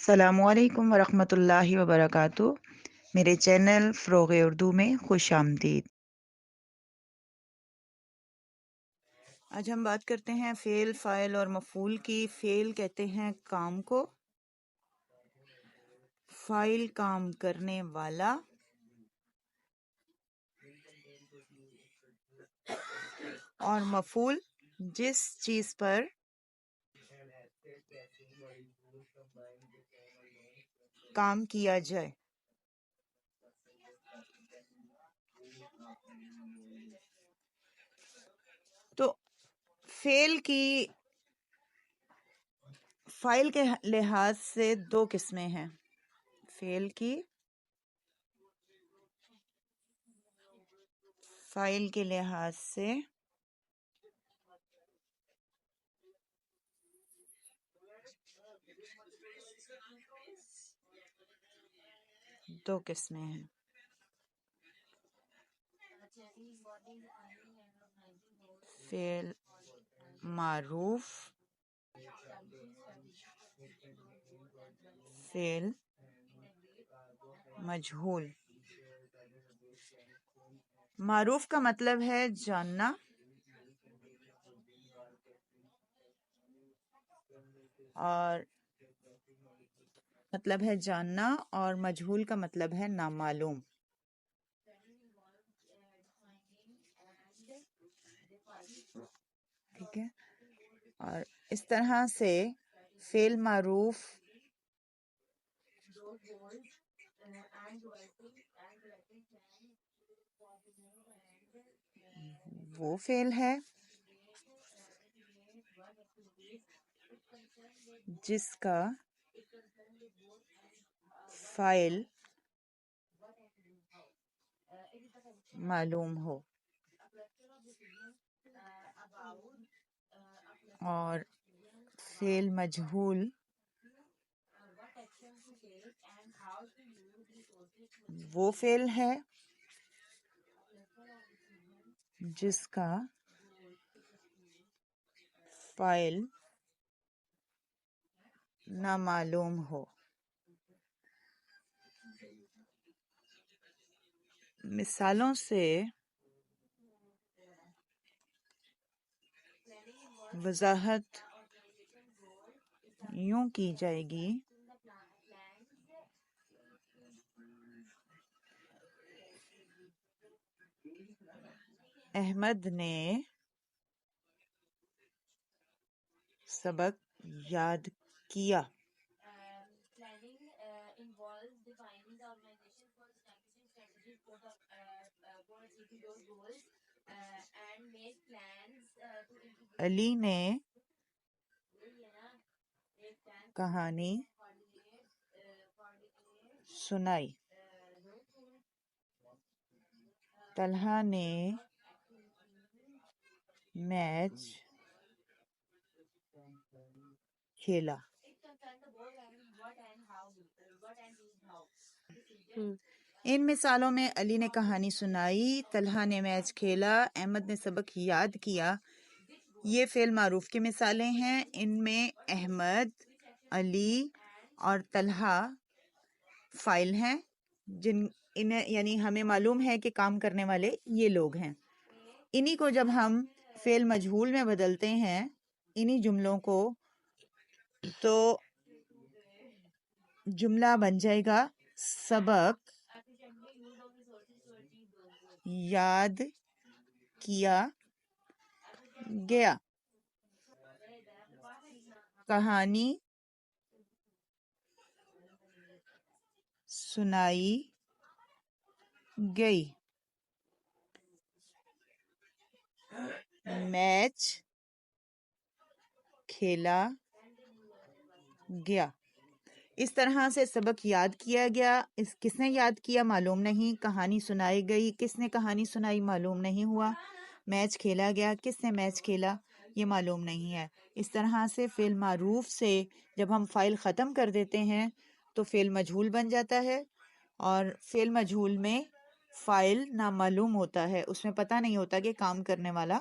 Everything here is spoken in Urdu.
السلام علیکم ورحمۃ اللہ وبرکاتہ۔ میرے چینل فروغ اردو میں خوش آمدید۔ آج ہم بات کرتے ہیں فعل، فاعل اور مفعول کی۔ فعل کہتے ہیں کام کو، فاعل کام کرنے والا، اور مفعول جس چیز پر کام کیا جائے۔ تو فعل کی فاعل کے لحاظ سے دو قسمیں ہیں۔ فعل کی فاعل کے لحاظ سے دو قسمیں ہیں۔ فعل معروف، فعل مجہول۔ معروف کا مطلب ہے جاننا، اور مجہول کا مطلب ہے نامعلوم۔ ٹھیک ہے، اور اس طرح سے فعل معروف وہ فعل ہے جس کا فاعل معلوم ہو، اور فعل مجہول وہ فعل ہے جس کا فاعل نامعلوم ہو۔ مثالوں سے وضاحت یوں کی جائے گی: احمد نے سبق یاد کیا۔ علی نے کہانی سنائی۔ طلحہ نے میچ کھیلا۔ ان مثالوں میں علی نے کہانی سنائی، طلحہ نے میچ کھیلا، احمد نے سبق یاد کیا، یہ فعل معروف کی مثالیں ہیں۔ ان میں احمد، علی اور طلحہ فاعل ہیں، یعنی ہمیں معلوم ہے کہ کام کرنے والے یہ لوگ ہیں۔ انہی کو جب ہم فعل مجہول میں بدلتے ہیں، انہی جملوں کو، تو جملہ بن جائے گا: سبق یاد کیا گیا، کہانی سنائی گئی، میچ کھیلا گیا۔ اس طرح سے سبق یاد کیا گیا، کس نے یاد کیا معلوم نہیں، کہانی سنائی گئی، کس نے کہانی سنائی معلوم نہیں ہوا، میچ کھیلا گیا، کس نے میچ کھیلا یہ معلوم نہیں ہے۔ اس طرح سے فعل معروف سے جب ہم فاعل ختم کر دیتے ہیں تو فعل مجہول بن جاتا ہے، اور فعل مجہول میں فاعل نامعلوم ہوتا ہے، اس میں پتہ نہیں ہوتا کہ کام کرنے والا